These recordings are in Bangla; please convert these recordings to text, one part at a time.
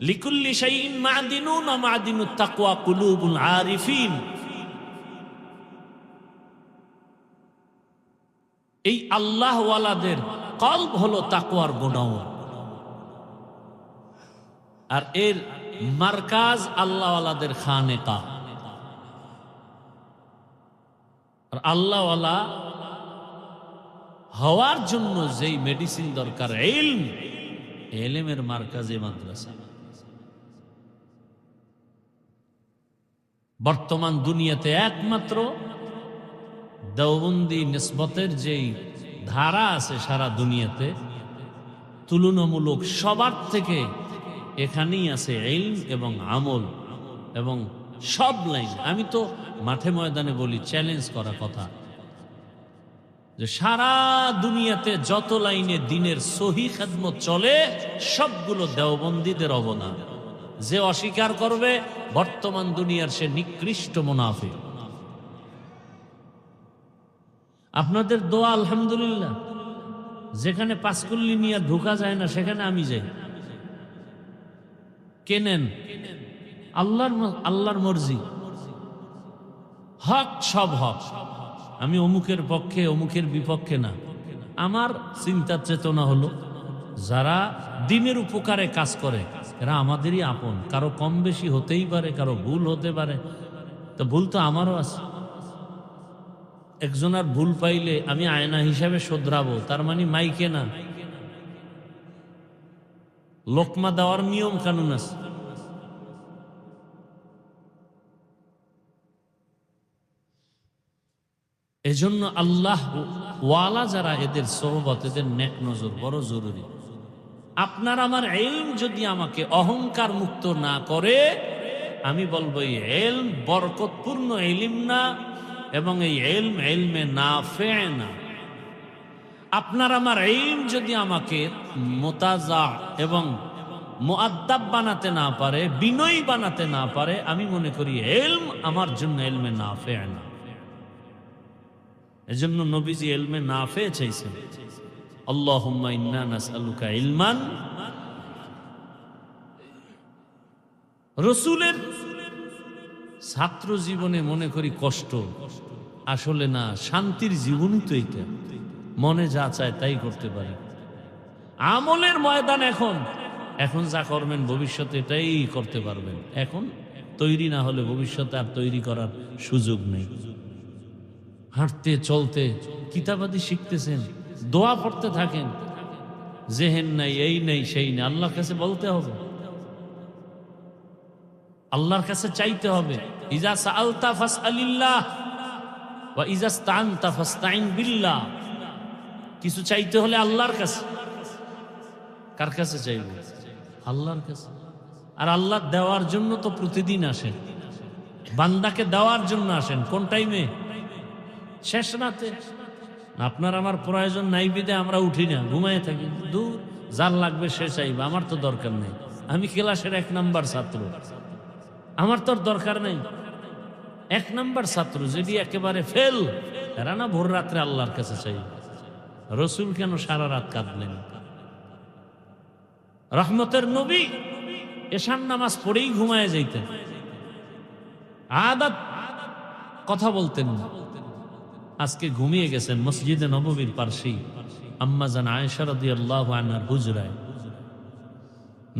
লিকুল্লি শাইইন মা'দিনুন ওয়া মা'দিনুত তাকওয়া কুলুবুল আরিফিন। এই আল্লাহ ওয়ালাদের কলব হলো তাকওয়ার গোডাউন, আর এর মার্কাজ আল্লাহ ওয়ালাদের খানেকা। আর আল্লাহ ওয়ালা হওয়ার জন্য যেই মেডিসিন দরকার ইলম, ইলমের মার্কাজে মাদ্রাসা। বর্তমান দুনিয়াতে একমাত্র দেওবন্দি নিসবতের যেই ধারা আছে সারা দুনিয়াতে, তুলনামূলক সবার থেকে এখানেই আছে ইলম এবং আমল এবং সব লাইন। আমি তো মাঠে ময়দানে বলি, চ্যালেঞ্জ করা কথা, যে সারা দুনিয়াতে যত লাইনে দিনের সহি খেদমত চলে সবগুলো দেওবন্দীদের অবদান। যে অস্বীকার করবে বর্তমান দুনিয়ার সে নিকৃষ্ট মুনাফিক। আপনাদের দোয়া আলহামদুলিল্লাহ, যেখানে পাঁচকুল্লি নিয়ে ঢোকা যায় না সেখানে আমি যাই। কেনেন আল্লাহর মর্জি, হক সব হক। আমি অমুকের পক্ষে অমুকের বিপক্ষে না। আমার চিন্তা চেতনা হলো যারা দ্বীনের উপকারে কাজ করে এরা আমাদেরই আপন। কারো কম বেশি হতেই পারে, কারো ভুল হতে পারে, তো ভুল তো আমারও আছে। একজনের ভুল পাইলে আমি আয়না হিসাবে শোধরাবো, তার মানে মাইকে না, লোকমা দেওয়ার নিয়ম কানুন আছে। এজন্য আল্লাহ ওয়ালা যারা, এদের সোহবত, এদের নেক নজর বড় জরুরি। আপনার আমার ইলম যদি আমাকে অহংকার মুক্ত না করে, আমি বলবো এই ইলম বরকতপূর্ণ ইলম না, এবং এই ইলম ইলমে নাফে না। আপনার আমার ইলম যদি আমাকে মুতাজা এবং মুআদ্দাব বানাতে না পারে, বিনয়ী বানাতে না পারে, আমি মনে করি ইলম আমার জন্য ইলমে নাফে না। এজন্য নবীজি ইলমে নাফে চাইছেন, আল্লাহুম্মা ইন্না নাসআলুকা ইলমান। রাসূলের ছাত্র জীবনে মনে করি কষ্ট, আসলে না, শান্তির জীবনই তো এটা। মনে যা চায় তাই করতে পারি। আমলের ময়দান এখন যা করবেন ভবিষ্যতে এটাই করতে পারবেন। এখন তৈরি না হলে ভবিষ্যতে আর তৈরি করার সুযোগ নেই। হাঁটতে চলতে কিতাবাদি শিখতেছেন, দোয়া পড়তে থাকেন, জেহেন নাই, এই নেই, সেই নেই। আল্লাহর কাছে বলতে হবে, আল্লাহর কাছে চাইতে হবে। ইজা সাআলতা ফাসআলিল্লাহ ওয়া ইজা ইসতাআনতা ফাসতাইন বিল্লাহ। কিছু চাইতে হলে আল্লাহর কাছে। কার কাছে চাইবে? আল্লাহর কাছে। আর আল্লাহ দেওয়ার জন্য তো প্রতিদিন আসেন, বান্দাকে দেওয়ার জন্য আসেন। কোন টাইমে? শেষ রাতে। আপনার আমার প্রয়োজন নাই বিদে আমরা উঠি না, ঘুমায় থাকি। দূর, যার লাগবে সে চাইবে, আমার তো দরকার নেই। আমি ক্লাসের 1 নাম্বার ছাত্র, আমার তো দরকার নেই। 1 নাম্বার ছাত্র যদি একেবারে ফেল, এরা না ভোর রাত্রে আল্লাহর কাছে চাইবে। রসুল কেন সারা রাত কাঁদলেন? রহমতের নবী এশার নামাজ পড়েই ঘুমায় যাইতেন। আদাত কথা বলতেন না। আজকে ঘুমিয়ে গেছেন মসজিদে নববীর পার্শ্বেই আম্মা জান আয়েশা রাদিয়াল্লাহু আনহার হুজরায়।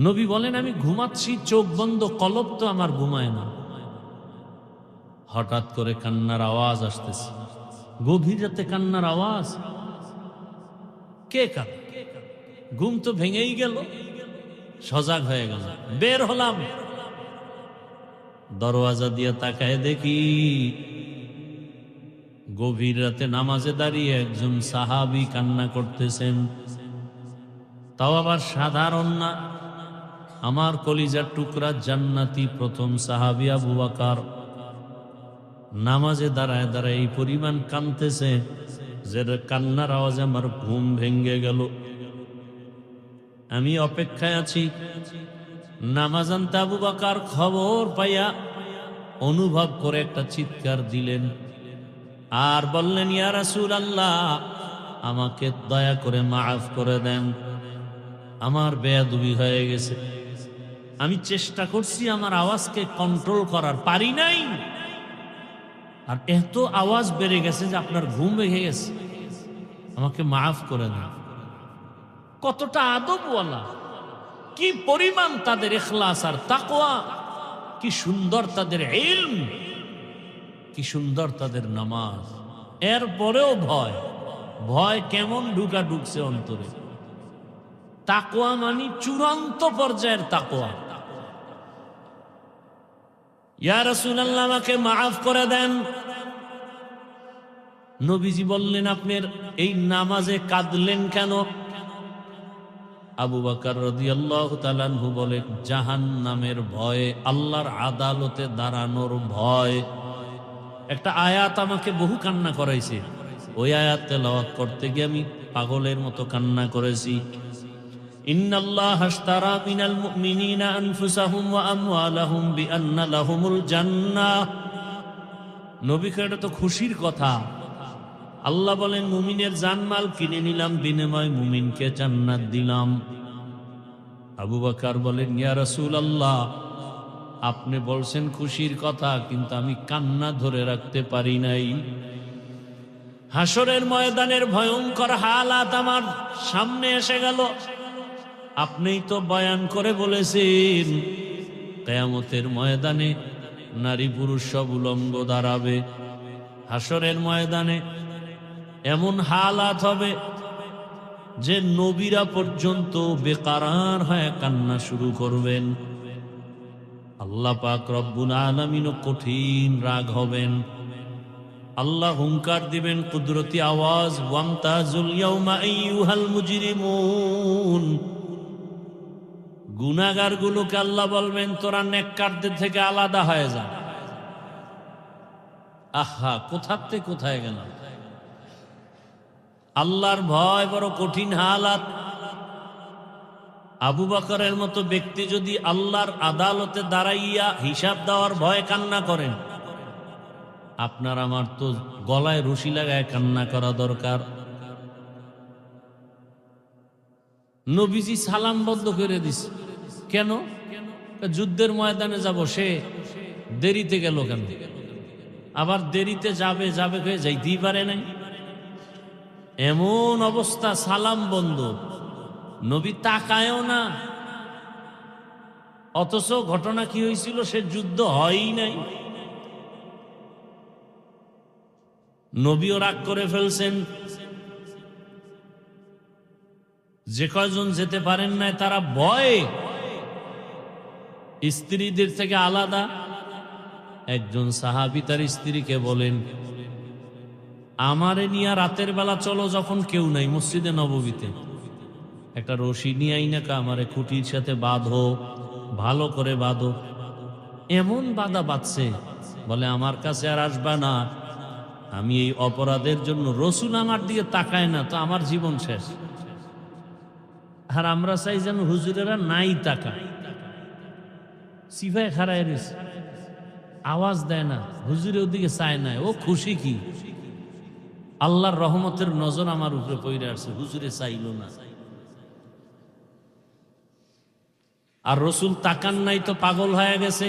নবী বলেন, আমি ঘুমাচ্ছি, চোখ বন্ধ, কলব তো আমার ঘুমায় না। হঠাৎ করে কান্নার আওয়াজ আসতেছে, গভীর রাতে কান্নার আওয়াজ। কে কাঁদে? ঘুম তো ভেঙেই গেল, সজাগ হয়ে গেল, বের হলাম। দরওয়াজা দিয়ে তাকায় দেখি গভীর রাতে নামাজে দাঁড়িয়ে একজন সাহাবী কান্না করতেছেন। তাও আবার সাধারণ না, আমার কলিজার টুকরা জান্নাতি প্রথম সাহাবী আবু বকর নামাজে দাঁড়ায় দাঁড়ায় এই পরিমাণ কাঁদতেছে যে কান্নার আওয়াজে আমার ঘুম ভেঙে গেল। আমি অপেক্ষায় আছি। নামাজ আনতে আবু বকর খবর পাইয়া অনুভব করে একটা চিৎকার দিলেন আর বললেন, ইয়া রাসূলুল্লাহ, আমাকে দয়া করে মাফ করে দেন, আমার বেয়াদবি হয়ে গেছে, আমি চেষ্টা করছি আমার আওয়াজকে কন্ট্রোল করার, পারি নাই। আর এত আওয়াজ বেড়ে গেছে যে আপনার ঘুম ভেঙে গেছে, আমাকে মাফ করে না। কতটা আদবওয়ালা, কি পরিমাণ তাদের ইখলাস আর তাকওয়া, কি সুন্দর তাদের ইলম, কি সুন্দর তাদের নামাজ। এরপরেও ভয়, ভয় কেমন ঢুকছে অন্তরে। তাকওয়া মানে চূড়ান্ত পর্যায়ের তাকওয়া। ইয়া রাসূলুল্লাহ, আমাকে মাফ করে দেন। নবীজি বললেন, আপনার এই নামাজে কাঁদলেন কেন? আবু বকর রাদিয়াল্লাহু তাআলা আনহু বলেন, জাহান্নামের ভয়ে, আল্লাহর আদালতে দাঁড়ানোর ভয়। একটা আয়াত আমাকে বহু কান্না করাইছে, ওই আয়াত তেলাওয়াত করতে গিয়ে আমি পাগলের মতো কান্না করেছি। ইন্নাল্লাহা আশতারা মিনাল মুমিনিনা আনফুসাহুম ওয়া আমওয়ালাহুম বিআন্না লাহুমুল জান্নাহ। নবীকে এটা তো খুশির কথা। আল্লাহ বলেন, মুমিনের জানমাল কিনে নিলাম, বিনিময়ে মুমিনকে জান্নাত দিলাম। আবু বকর বলেন, ইয়া রাসূলুল্লাহ, আপনি বলছেন খুশির কথা, কিন্তু আমি কান্না ধরে রাখতে পারি নাই। হাসরের ময়দানের ভয়ঙ্কর হালাত আমার সামনে এসে গেল। আপনিই তো বয়ান করে বলেছেন, কিয়ামতের ময়দানে নারী পুরুষ সব উলঙ্গ দাঁড়াবে। হাসরের ময়দানে এমন হালাত হবে যে নবীরা পর্যন্ত বেকারার হয়ে কান্না শুরু করবেন। আল্লাহ পাক রব্বুল আলামিন কঠিন রাগ হবেন। আল্লাহ হুঙ্কার দিবেন কুদরতি আওয়াজ, ওয়ামতাজুল ইয়াউমা আইয়ুহাল মুজরিমুন। গুনাহগারগুলোকে আল্লাহ বলবেন, তোরা নেককারদের থেকে আলাদা হয়ে যা। আহা, কোথাতে কোথায় গেল। আল্লাহর ভয় বড় কঠিন হালাত। আবু বকরের মতো ব্যক্তি যদি আল্লাহর আদালতে দাঁড়াইয়া হিসাব দেওয়ার ভয়ে কান্না করেন, আপনার আমার তো গলায় রশি লাগায় কান্না করা দরকার। নবীজি সালাম বন্ধ করে দিছে কেন? যুদ্ধের ময়দানে যাব, সে দেরিতে গেল কেন? আবার দেরিতে যাবে যাবে হয়ে যাইতেই পারে নাই। এমন অবস্থা, সালাম বন্ধ, নবী তাকায়ও না। অথচ ঘটনা কি হয়েছিল? সে যুদ্ধ হয়ই নাই। নবীও রাগ করে ফেলছেন। যে কয়জন যেতে পারেন নাই তারা ভয়ে স্ত্রীদের থেকে আলাদা। একজন সাহাবী তার স্ত্রীকে বলেন, আমারে নিয়ে রাতের বেলা চলো, যখন কেউ নাই মসজিদে নববীতে, একটা রশি নিয়ে আইনাকা আমারে খুঁটির সাথে বাঁধো, ভালো করে বাঁধো। এমন বাঁধা বাঁধছে, বলে আমার কাছে আর আসবা না, আমি এই অপরাধের জন্য, রসুল আমার দিকে তাকায় না তো আমার জীবন শেষ। আর আমরা চাই যেন হুজুরেরা নাই তাকায়, সিফায় খাড়ায় রয়েছে, আওয়াজ দেয় না, হুজুরের ওদিকে চায় না। ও খুশি কি? আল্লাহর রহমতের নজর আমার উপরে পড়ে আসছে, হুজুরে চাইল না। আর রসুল তাকান নাই তো পাগল হয়ে গেছে।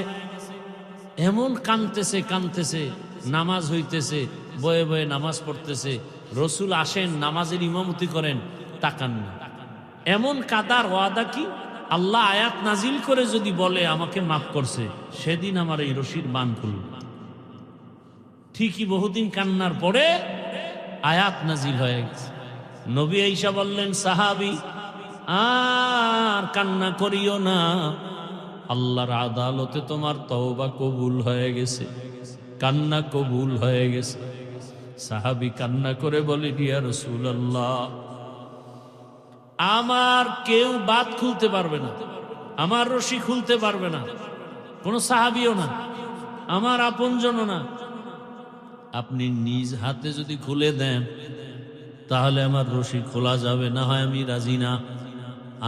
এমন কানতেছে কানতেছে, নামাজ হইতেছে, বয়ে বয়ে নামাজ পড়তেছে। রসুল আসেন, নামাজের ইমামতি করেন, তাকান না। এমন কাদার ওয়াদা কি? আল্লাহ আয়াত নাজিল করে যদি বলে আমাকে মাফ করছে, সেদিন আমার এই রশির বান খুলল। ঠিকই বহুদিন কান্নার পরে আয়াত নাজিল হয়ে গেছে। নবী আয়েশা বললেন, সাহাবী আর কান্না করিও না, আল্লাহর আদালতে তোমার তওবা কবুল হয়ে গেছে, কান্না কবুল হয়ে গেছে। সাহাবী কান্না করে বলে, ইয়া রাসূলুল্লাহ, আমার কেউ বাত খুলতে পারবে না, আমার রশি খুলতে পারবে না, কোন সাহাবীও না, আমার আপনজনও না। আপনি নিজ হাতে যদি খুলে দেন তাহলে আমার রশি খোলা যাবে, না হয় আমি রাজি না,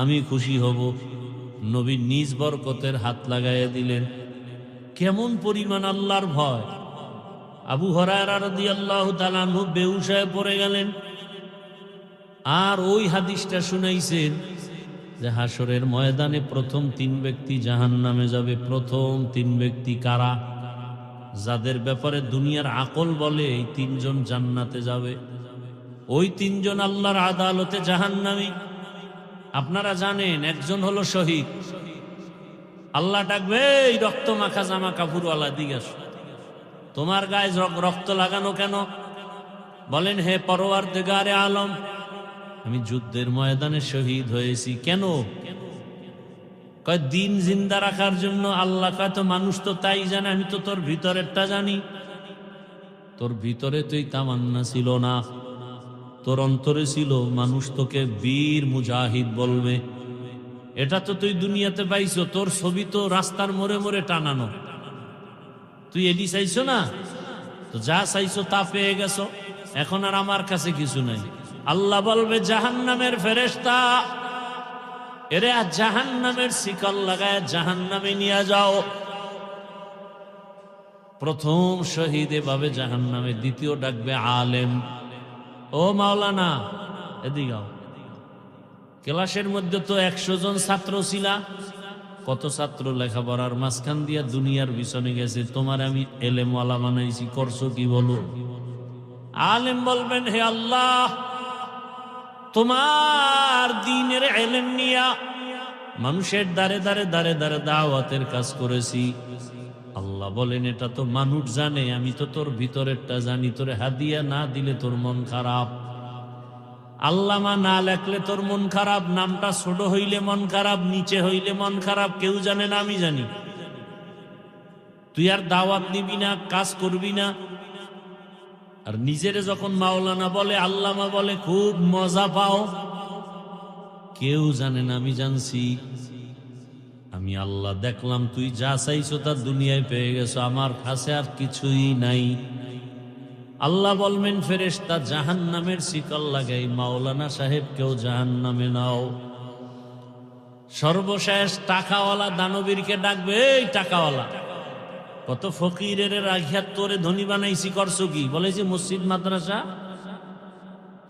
আমি খুশি হব। নবী নিজ বরকতের হাত লাগাইয়া দিলেন। কেমন পরিমাণ আল্লাহর ভয়! আবু হুরায়রা রাদিয়াল্লাহু তাআলা আনহু বেহুশ হয়ে পড়ে গেলেন। আর ওই হাদিসটা শুনাইছেন যে হাসরের ময়দানে প্রথম 3 ব্যক্তি জাহান্নামে যাবে। প্রথম 3 ব্যক্তি কারা? যাদের ব্যাপারে দুনিয়ার আকল বলে এই 3 জন জান্নাতে যাবে, ওই 3 জন আল্লাহর আদালতে জাহান্নামী। আপনারা জানেন একজন হলো শহীদ। আল্লাহ ডাকবে, এই রক্ত মাখা জামা কাপড়ওয়ালা দিকে আসো, তোমার গায়ে রক্ত লাগানো কেন? বলেন, হে পরওয়ারদিগারে আলম, আমি যুদ্ধের ময়দানে শহীদ হয়েছি। কেন? কয় দিন জিন্দা রাখার জন্য। আল্লাহ কয়, তো মানুষ তো তাই জানে, আমি তো তোর ভিতরেরটা জানি। তোর ভিতরে তুই তামান্না ছিল না, তোর অন্তরে ছিল মানুষ তোকে বীর মুজাহিদ বলবে। এটা তো তুই দুনিয়াতে পাইছো, তোর ছবি তো রাস্তার মোড়ে মোড়ে টানানো। তুই এডি চাইছো না, তো যা চাইছো তা পেয়ে গেছো, এখন আর আমার কাছে কিছু নাই। আল্লাহ বলবে, জাহান্নামের ফেরেশতা, এরে আর জাহান্নামের শিকল লাগায় জাহান্নামে নিয়ে যাও। প্রথম শহীদ এভাবে জাহান্নামে। দ্বিতীয় ডাকবে আলেম, ও মাওলানা এদিকে আও। ক্লাসের মধ্যে তো 100 জন ছাত্র ছিলা, কত ছাত্র লেখাপড়ার মাঝখান দিয়া দুনিয়ার পিছনে গেছে, তোমার আমি এলেমওয়ালা বানাইছি, করছো কি বলো? আলেম বলবেন, হে আল্লাহ, তোমার দ্বীনের ইলম নিয়া মানুষের দ্বারে দ্বারে দ্বারে দ্বারে দাওয়াতের কাজ করেছি। আল্লাহ বলেন, এটা তো মানুষ জানে, আমি তো তোর ভিতরেরটা জানি। তোরে হাদিয়া না দিলে তোর মন খারাপ, আল্লামা না লেখলে তোর মন খারাপ, নামটা ছোট হইলে মন খারাপ, নিচে হইলে মন খারাপ, কেউ জানে না, আমি জানি। তুই আর দাওয়াত নিবি না, কাজ করবি না। আর নিজেরে যখন মাওলানা বলে, আল্লামা বলে, খুব মজা পাও। কেউ জানে না, আমি জানছি। আমি আল্লাহ দেখলাম তুই যা চাইছো তা দুনিয়ায় পেয়ে গেছো, আমার কাছে আর কিছুই নাই। আল্লাহ বলবেন, ফেরেশতা, জাহান্নামের শিকল লাগাই মাওলানা সাহেবকেও জাহান্নামে নাও। সর্বশেষ টাকাওয়ালা দানবীরকে ডাকবে, এই টাকাওয়ালা, কত ফকিরের রাখিয়াত তোরে ধনী বানাইছি, করছো কি? বলে যে মসজিদ মাদ্রাসা।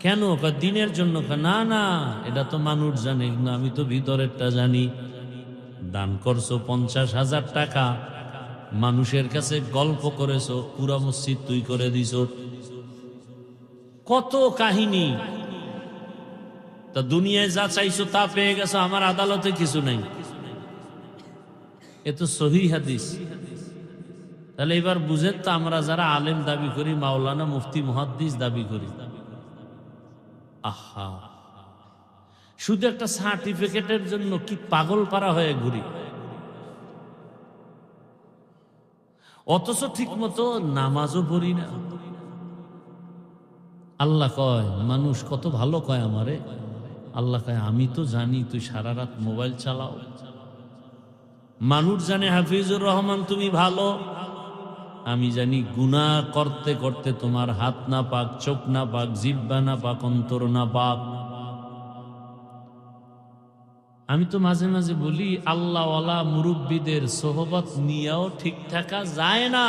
কেন? দিনের জন্য। না না, এটা তো মানুষ জানে না, আমি তো ভিতরেরটা জানি। দান করছো 50,000 টাকা, মানুষের কাছে গল্প করেছো, পুরা মসজিদ তুই করে দিছ। কত কাহিনী। তা দুনিয়ায় যা চাইছো তা পেয়ে গেছো, আমার আদালতে কিছু নাই। এ তো সহিহ হাদিস। তাহলে এবার বুঝেন তো, আমরা যারা আলেম দাবি করি, মাওলানা মুফতি মুহাদ্দিস দাবি করি, আহা, শুধু একটা সার্টিফিকেটের জন্য কি পাগল পারা হয়ে ঘুরি। অথচ ঠিক মতো নামাজও পড়ি না। আল্লাহ কয়, মানুষ কত ভালো কয় আমারে। আল্লাহ কয়, আমি তো জানি তুই সারা রাত মোবাইল চালাও। মানুষ জানে হাফিজুর রহমান তুমি ভালো, আমি জানি গুনাহ করতে করতে তোমার হাত না পাক, চোখ না পাক, জিহ্বা না পাক, অন্তর না পাক। আমি তো মাঝে মাঝে বলি, আল্লাহওয়ালা মুরব্বীদের সোহবত নিয়েও ঠিক থাকা যায় না,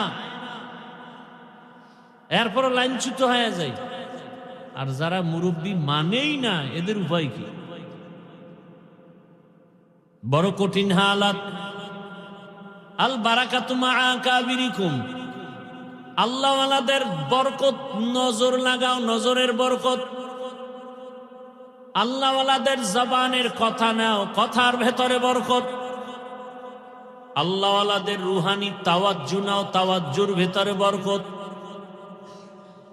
এরপর লাইনচ্যুত হয়ে যায়। আর যারা মুরব্বী মানেই না, এদের উপায় কি? বড় কঠিন হালাত। আল বারাকাতু মা আকাবিরিকুম, আল্লাহওয়ালাদের বরকত নজর লাগাও, নজরের বরকত। আল্লাহওয়ালাদের জবানের কথা নাও, কথার ভেতরে বরকত। আল্লাহওয়ালাদের রুহানি তাওয়াজ্জু নাও, তাওয়াজ্জুর ভেতরে বরকত।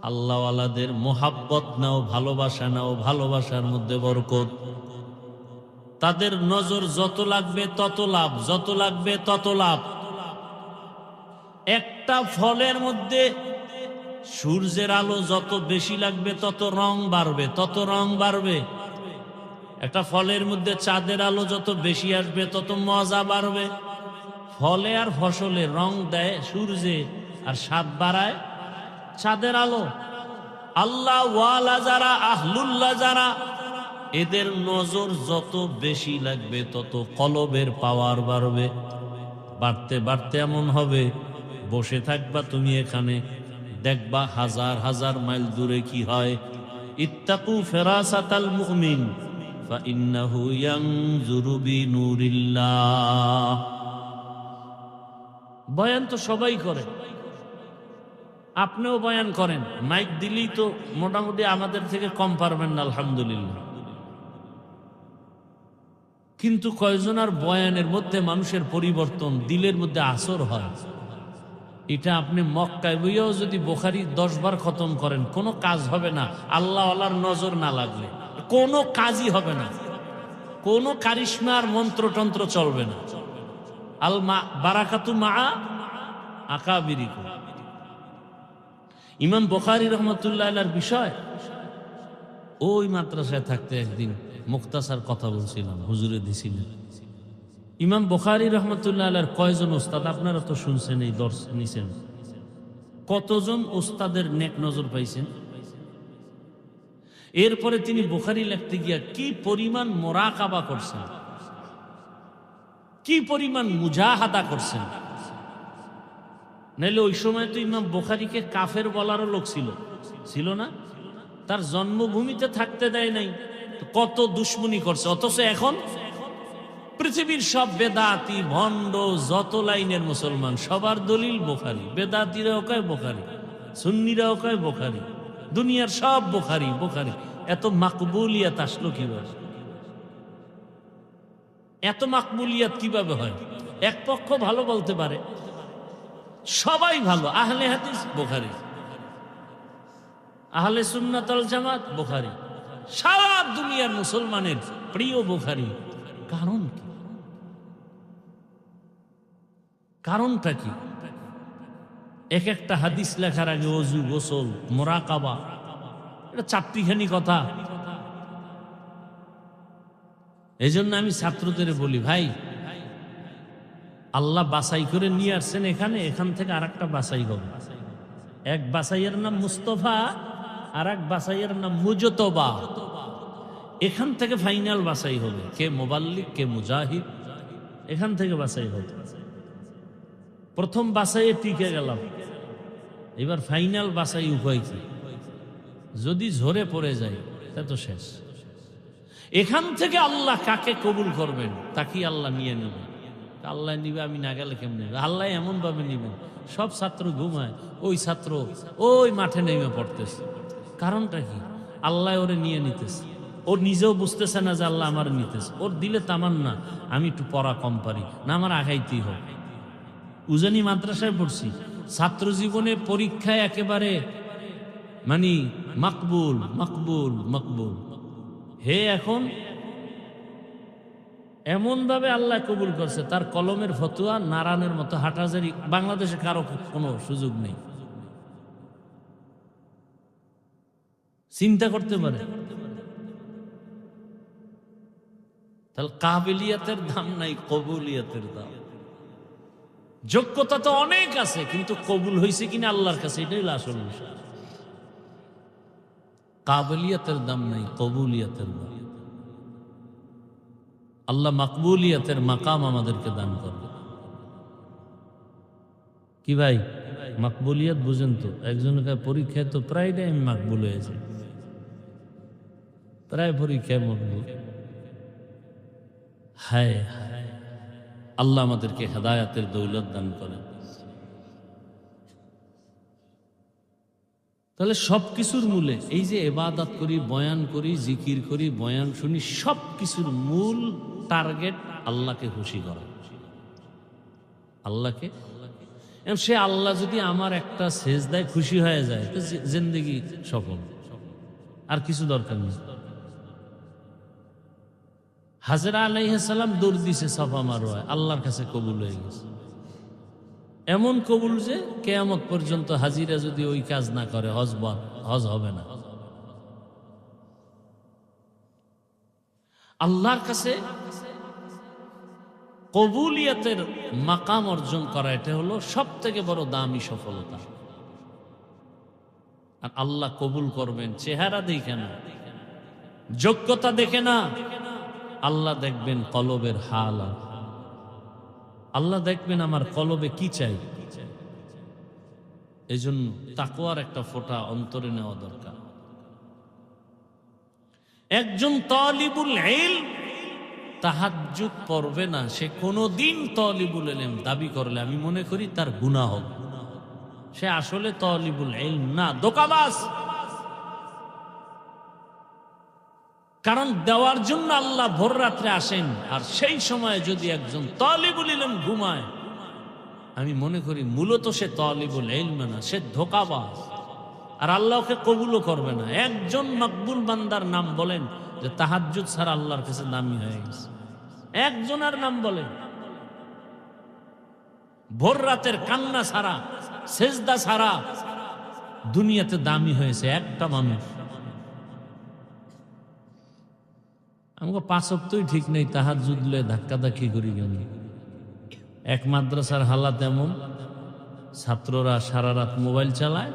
আল্লাহওয়ালাদের মোহাব্বত নাও, ভালোবাসা নাও, ভালোবাসার মধ্যে বরকত। তাদের নজর যত লাগবে তত লাভ, যত লাগবে তত লাভ। একটা ফলের মধ্যে সূর্যের আলো যত বেশি লাগবে তত রং বাড়বে, তত রং বাড়বে। একটা ফলের মধ্যে চাঁদের আলো যত বেশি আসবে তত মজা বাড়বে। ফলে আর ফসলে রং দেয় সূর্যে, আর স্বাদ বাড়ায় চাঁদের আলো। আল্লাহ ওয়ালা যারা, আহলুল্লাহ যারা, এদের নজর যত বেশি লাগবে তত কলবের পাওয়ার বাড়বে। বাড়তে বাড়তে এমন হবে, বসে থাকবা তুমি এখানে, দেখবা হাজার হাজার মাইল দূরে কি হয়। ইত্তাকু ফিরাসাতাল মুমিন, ফাইন্নাহু ইয়ানজুরু বিনুরিল্লাহ। বয়ান তো সবাই করে, আপনিও বয়ান করেন, মাইক দিলেই তো মোটামুটি আমাদের থেকে কম পারবেন না, আলহামদুলিল্লাহ। কিন্তু কয়জনার বয়ানের মধ্যে মানুষের পরিবর্তন, দিলের মধ্যে আসর হয়। এটা আপনি মক্কায় বইয়াও যদি বুখারী 10 বার খতম করেন, কোনো কাজ হবে না আল্লাহ আল্লাহর নজর না লাগলে, কোনো কাজই হবে না, কোনো কারিশমার মন্ত্রতন্ত্র চলবে না। আল মা বারাকাতু মা আকাবিরিকুম। ইমাম বুখারী রহমাতুল্লাহ আলাইহির বিষয়, ওই মাদ্রাসায় থাকতে একদিন মুখতাসার কথা বলছিলাম, হুজুরে দিছিলেন। ইমাম বুখারী রহমাতুল্লাহ আলাইহির কয়জন উস্তাদ আপনারা তো শুনছেন, এই দর্শ নিছেন, কতজন উস্তাদের নেক নজর পাইছেন। এরপরে তিনি বুখারী লিখতে গিয়া কি পরিমাণ মুরাকাবা করছেন, কি পরিমাণ মুজাহাদা করছেন। নাইলে ওই সময় তো ইমাম বুখারীকে কাফের বলারও লোক ছিল না, তার জন্মভূমিতে থাকতে দেয় নাই, কত দুশ্মনী করছে। অথচ এখন পৃথিবীর সব বেদাতি ভণ্ড যত লাইনের মুসলমান সবার দলিল বুখারী, বেদাতিরাও কয় বুখারী, সুন্নিরাও কয় বুখারী, দুনিয়ার সব বুখারী বুখারী। এত মাকবুলিয়াত আসলো কিভাবে? এত মাকবুলিয়াত কিভাবে হয়? এক পক্ষ ভালো বলতে পারে, সবাই ভালো, আহলে হাদিস বুখারী, আহলে সুন্নাত ওয়াল জামাত বুখারী, সারা দুনিয়ার মুসলমানের প্রিয় বুখারী। কারণ কি? কারণটা কি? এক একটা হাদিস লেখার আগে ওযু, গোসল, মুরাকাবা, এটা চারটিখানি কথা। এই জন্য আমি ছাত্রদের বলি, ভাই আল্লাহ বাছাই করে নিয়ে আসছেন এখানে, এখান থেকে আর একটা বাছাই হবে। এক বাছাইয়ের নাম মুস্তফা, আর এক বাছাইয়ের নাম মুজতবা। এখান থেকে ফাইনাল বাছাই হবে, কে মুবাল্লিগ কে মুজাহিদ, এখান থেকে বাছাই হবে। প্রথম বাছাইয়ে টিকে গেলাম, এবার ফাইনাল বাছাই উপায় কি? যদি ঝরে পড়ে যায় তা তো শেষ। এখান থেকে আল্লাহ কাকে কবুল করবেন তাকে আল্লাহ নিয়ে নেবেন। আল্লাহ নিবে, আমি না গেলে কেমন? আল্লাহ এমন ভাবে নিবেন, সব ছাত্র ঘুমায়, ওই ছাত্র ওই মাঠে নেমে পড়তেছে। কারণটা কি? আল্লাহ ওরে নিয়ে নিতেছে, ওর নিজেও বুঝতেছে না যে আল্লাহ আমার নিতেছে। ওর দিলে তামান্না আমি একটু পড়া কম পারি না, আমার আগাইতেই হবে। উজানি মাদ্রাসায় পড়ছি, ছাত্র জীবনে পরীক্ষায় একেবারে মানে মাকবুল মাকবুল মাকবুল। হে এখন এমন ভাবে আল্লাহ কবুল করছে, তার কলমের ফতুয়া নারায়ণের মতো হাঁটাজারি বাংলাদেশে কারো কোনো সুযোগ নেই। চিন্তা করতে পারে? তাহলে কাবিলিয়াতের দাম নাই, কবুলিয়াতের দাম। যোগ্যতা তো অনেক আছে, কিন্তু কবুল হয়েছে কিনা আল্লাহর কাছে, এটাই হলো আসল বিষয়। কাবিলিয়াতের দাম নাই, কবুলিয়াতের দাম। আল্লাহ মাকবুলিয়াতের মাকাম আমাদেরকে দান করবে। কি ভাই, মাকবুলিয়াত বুঝেন তো? একজনের পরীক্ষায় তো প্রায় টাইম মাকবুল হয়েছে, প্রায় পরীক্ষায় মকবুল। হায় হায়, আল্লাহ আমাদেরকে হেদায়াতের দৌলত দান করেন। তাহলে সবকিছুর মূলে এই যে ইবাদত করি, বয়ান করি, জিকির করি, বয়ান শুনি, সবকিছুর মূল টার্গেট আল্লাহকে খুশি করা। আল্লাহকে, সে আল্লাহ যদি আমার একটা সেজদায় খুশি হয়ে যায় তো জিন্দেগি সফল, আর কিছু দরকার নেই। হাজরা আলাইহিস সালাম দৌড় দিছে সাফা মারওয়ায়, আল্লাহর কাছে কবুল হয়ে গেছে। এমন কবুল যে কিয়ামত পর্যন্ত হাজিরা যদি ওই কাজ না করে হজ হবে না। আল্লাহর কাছে কবুলিয়তের মাকাম অর্জন করা, এটা হলো সব থেকে বড় দামি সফলতা। আর আল্লাহ কবুল করবেন চেহারা দেখে না, যোগ্যতা দেখে না, আল্লাহ দেখবেন কলবের হাল। আল্লাহ দেখবেন আমার কলবে কি চাই। এজন্য তাকওয়ার একটা ফোঁটা অন্তরে নেওয়া দরকার। একজন তালিবুল ইলম তাহাজ্জুদ পড়বে না, সে কোনোদিন তালিবুল ইলম দাবি করলে আমি মনে করি তার গুনাহ হবে। সে আসলে তালিবুল ইলম না, ধোঁকাবাজ। কারণ দেওয়ার জন্য আল্লাহ ভোর রাত্রে আসেন, আর সেই সময় যদি একজন তালিবুল ইলম ঘুমায়, আমি মনে করি মূলত সে তালিবুল ইলম না, সে ধোঁকাবাজ, আর আল্লাহকে কবুলও করবে না। একজন মকবুল বান্দার নাম বলেন যে তাহাজ্জুদ ছাড়া আল্লাহর কাছে দামি হয়ে গেছে, একজনের নাম বলেন। ভোর রাতের কান্না ছাড়া, সেজদা ছাড়া দুনিয়াতে দামি হয়েছে একটা মানুষ। আমাকে 5 ওয়াক্তই ঠিক নেই, তাহাজ্জুদ লয়ে ধাক্কাধাক্কি করি কেন? এক মাদ্রাসার হালাত এমন, ছাত্ররা সারা রাত মোবাইল চালায়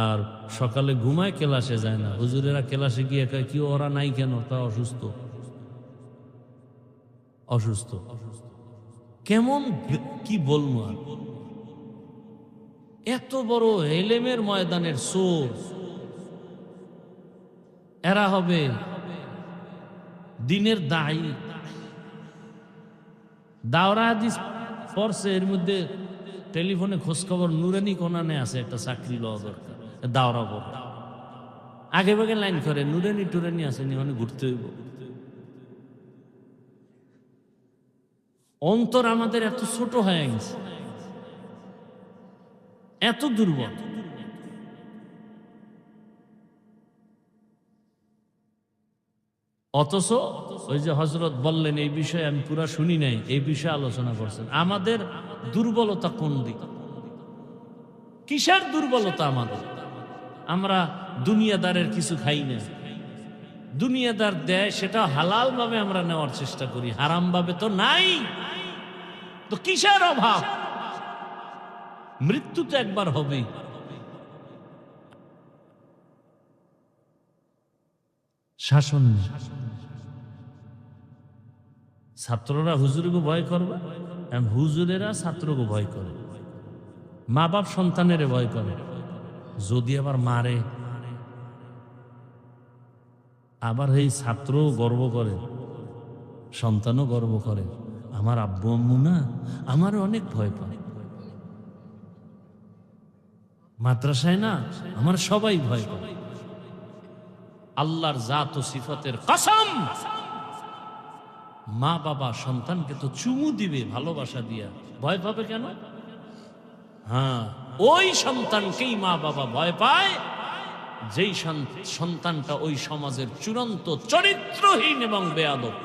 আর সকালে ঘুমায়, ক্লাসে যায় না। হুজুরেরা ক্লাসে গিয়ে কয় কি ওরা নাই কেন? তা অসুস্থ। অসুস্থ কেমন কি বলবো আর? এত বড় এলেমের ময়দানের সোর্স এরা হবে দিনের দায়ী। দাওরা হাদিস পড়ছে, এর মধ্যে টেলিফোনে খোঁজখবর নুরানি কোনানে আছে একটা চাকরি লওয়া দরকার, দাওরা পড় আগে ভাগে লাইন করে নুরানি টুরানি আসেনি, মানে ঘুরতে হইব। অন্তর আমাদের এত ছোট হয়ে গেছে, এত দুর্বল। অথচ ওই যে হযরত বললেন, এই বিষয়ে আমি পুরা শুনি নাই, এই বিষয়ে আলোচনা করছেন। আমাদের দুর্বলতা কোন দিক? কিসের দুর্বলতা আমাদের? আমরা দুনিয়াদারের কিছু খাই না, দুনিয়াদার দেয় সেটা হালাল ভাবে আমরা নেওয়ার চেষ্টা করি, হারাম ভাবে তো নাই। তো কিসের অভাব? মৃত্যু তো একবার হবেই। শাসন, ছাত্ররা হুজুরকে ভয় করবে, হুজুরেরা ছাত্রকে ভয় করে, মা বাপ সন্তানের ভয় করে। যদি আবার মারে, আবার এই ছাত্রও গর্ব করে, সন্তানও গর্ব করে, আমার আব্বু আম্মু না আমার অনেক ভয় পায়, মাদ্রাসায় না আমার সবাই ভয় পায়। আল্লাহর জাত ও সিফাতের কসম, মা বাবা সন্তানকে তো চুমু দিবে ভালোবাসা দিয়া, ভয় পাবে কেন? হ্যাঁ, ওই সন্তানকেই মা বাবা ভয় পায় যেই সন্তানটা ওই সমাজের চূড়ান্ত চরিত্রহীন এবং বেয়াদব।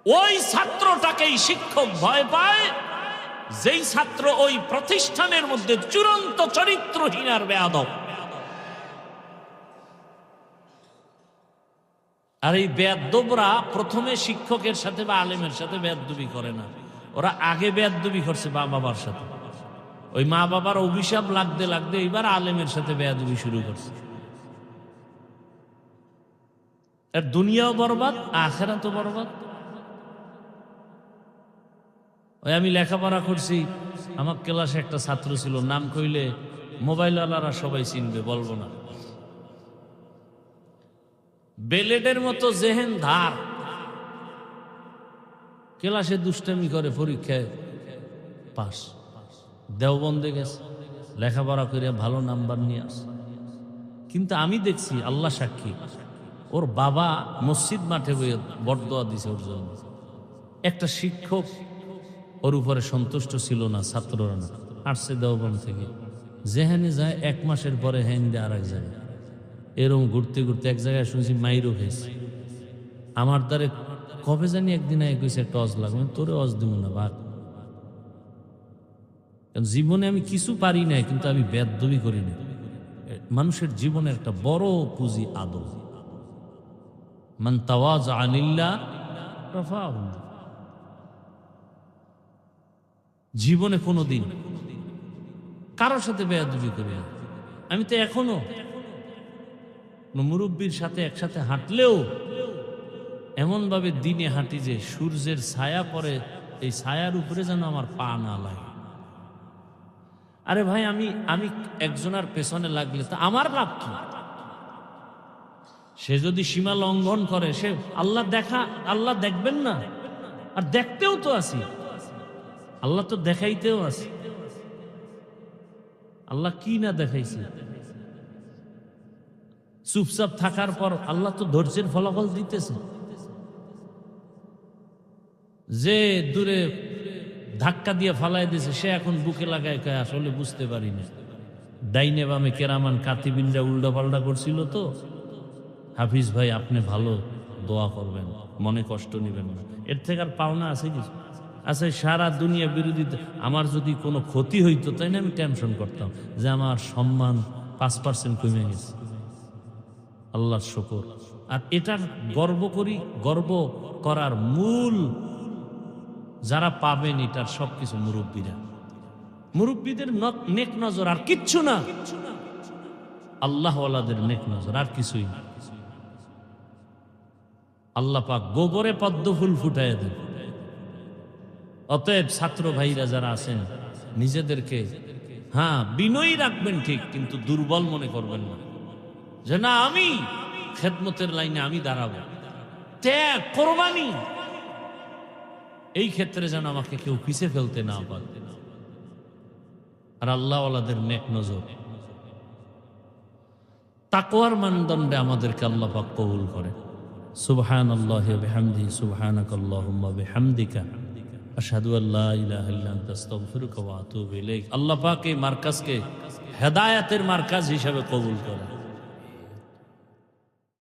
ওই ছাত্রটাকেই শিক্ষক ভয় পায় যেই ছাত্র ওই প্রতিষ্ঠানের মধ্যে চূড়ান্ত চরিত্রহীন আর বেয়াদব। আর এই বেয়াদবরা প্রথমে শিক্ষকের সাথে বা আলেমের সাথে বেয়াদবি করে না, ওরা আগে বেয়াদবি করছে মা বাবার সাথে। ওই মা বাবার অভিশাপ লাগতে লাগতে এবার আলেমের সাথে বেয়াদবি শুরু করছে। আর দুনিয়াও বরবাদ, আখিরাতও বরবাদ। ওই আমি লেখাপড়া করছি, আমার ক্লাসে একটা ছাত্র ছিল, নাম কইলে মোবাইলওয়ালারা সবাই চিনবে, বলবো না। বেলেটের মতো জেহেন ধার, ক্লাসে দুষ্টামি করে, পরীক্ষায় পাস, দেওবন্দে গেছে, লেখাপড়া করে ভালো নাম্বার নিয়ে আসে। কিন্তু আমি দেখছি, আল্লাহ সাক্ষী, ওর বাবা মসজিদ মাঠে বইয়ে বরদোয়া দিছে ওর জন্য। একটা শিক্ষক ওর উপরে সন্তুষ্ট ছিল না, ছাত্ররা না, আসছে দেওবন্দ থেকে, যেখানে যায় 1 মাসের পরে হ্যান্ডে আর এক জায়গায়, এরকম ঘুরতে ঘুরতে এক জায়গায় শুনছি মাইরও খেয়েছে। আমার দ্বারে কবে জানি একদিন আগে কইছে একটা অজ লাগবে, তোরে অজ দিব না বাদ। কারণ জীবনে আমি কিছু পারি নাই, কিন্তু আমি বেয়াদবি করি না। মানুষের জীবনের একটা বড় পুঁজি আদব। মান তাওয়াযা লিল্লাহ রাফাহু। জীবনে কোনোদিন কারোর সাথে বেয়াদবি করি না। আমি তো এখনো মুরব্বীর সাথে একসাথে হাঁটলেও এমন ভাবে দিনে হাঁটি যে সূর্যের ছায়া পড়ে, এই ছায়ার উপরে যেন আমার পা না লাগে। আরে ভাই, আমি একজনের পেছনে লাগলে তা আমার লাভ কি? সে যদি সীমা লঙ্ঘন করে, সে আল্লাহ দেখবেন না, আর দেখতেও তো আছি, আল্লাহ তো দেখাইতেও আছে। আল্লাহ কি না দেখাইছে? চুপচাপ থাকার পর আল্লাহ তো ধৈর্যের ফলাফল দিতেছে। যে দূরে ধাক্কা দিয়ে ফালাই দিয়েছে, সে এখন বুকে লাগায় কয় আসলে বুঝতে পারি না, ডাইনে বামে কেরামান কাতিবিনরা উল্টা পাল্টা করছিল তো। হাফিজ ভাই, আপনি ভালো দোয়া করবেন, মনে কষ্ট নেবেন না। এর থেকে আর পাওনা আছে কিছু? আচ্ছা, সারা দুনিয়া বিরোধিতা, আমার যদি কোনো ক্ষতি হইতো তাই না আমি টেনশন করতাম যে আমার সম্মান 5% কমে গেছে। আল্লাহর শুকর। আর এটার গর্ব করি, গর্ব করার মূল যারা পাবেন এটার সবকিছু মুরব্বীরা, মুরব্বীদের নেক নজর, আর কিচ্ছু না। আল্লাহওয়ালাদের নেক নজর, আর কিছুই না। আল্লাহ পাক গোবরে পদ্ম ফুল ফুটাইয়া দেন। অতএব ছাত্র ভাইরা যারা আছেন, নিজেদেরকে বিনয়ী রাখবেন ঠিক, কিন্তু দুর্বল মনে করবেন না যে না আমি খেদমতের লাইনে আমি দাঁড়াবো। ত্যাগ, কোরবানি, এই ক্ষেত্রে যেন আমাকে কেউ পিছে ফেলতে না পারে। আর আল্লাহওয়ালাদের নেক নজর, তাকওয়ার মানদণ্ডে আমাদেরকে আল্লাহ পাক কবুল করে। সুবহানাল্লাহি ওয়া বিহামদিহি, সুবহানাকাল্লাহুম্মা ওয়া বিহামদিকা, আশহাদু আল্লা ইলাহা ইল্লা আনতা, আস্তাগফিরুকা ওয়া আতুবু ইলাইক। আল্লাহ পাক এই মার্কাজকে হেদায়েতের মার্কাজ হিসেবে কবুল করে।